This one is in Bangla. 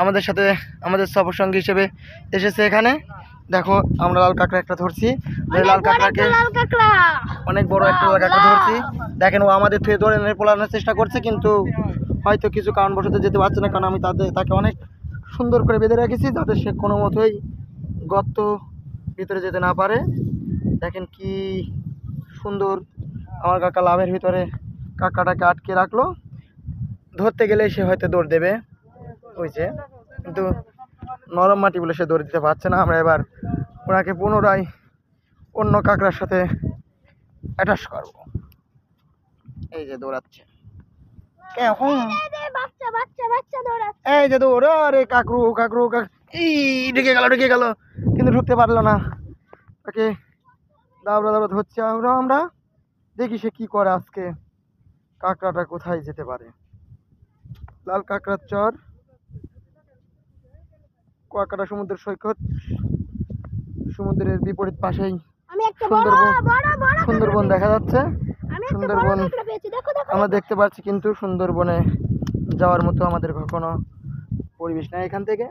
আমাদের সাথে আমাদের সফরসঙ্গী হিসেবে এসেছে এখানে। দেখো আমরা লাল কাঁকড়া একটা ধরছি, লাল কাঁকড়াকে অনেক বড় একটা লাল কাঁকড়া ধরছি। দেখেন ও আমাদের থেকে ধরে পলানোর চেষ্টা করছে, কিন্তু হয়তো কিছু কারণবশত যেতে পারছে না, কারণ আমি তাকে অনেক সুন্দর করে বেঁধে রেখেছি যাতে সে কোনো মতোই গর্ত ভিতরে যেতে না পারে। দেখেন কি সুন্দর আমার কাকা লাভের ভিতরে কাঁকড়াটাকে আটকে রাখলো। ধরতে গেলে সে হয়তো দৌড় দেবে হয়েছে, কিন্তু নরম মাটি বলে সে দৌড় দিতে পারছে না। আমরা এবার ওনাকে পুনরায় অন্য কাঁকড়ার সাথে অ্যাটাচ করব। এই যে দৌড়াচ্ছে, এই যে দৌড়, আরে কাকরু কাকরু এই ঢুকে গেল, কিন্তু ঢুকতে পারলো না। তাকে দাবড়া দাবড়া ধরছি আমরা, দেখি সে কি করে আজকে। কাঁকড়াটা কোথায় যেতে পারে? লাল কাঁকড়ার চর, কুয়াকাটা সমুদ্র সৈকত, সমুদ্রের বিপরীত পাশেই সুন্দরবন দেখা যাচ্ছে। সুন্দরবন আমরা দেখতে পাচ্ছি, কিন্তু সুন্দরবনে যাওয়ার মতো আমাদের কোনো পরিবেশ নেই এখান থেকে।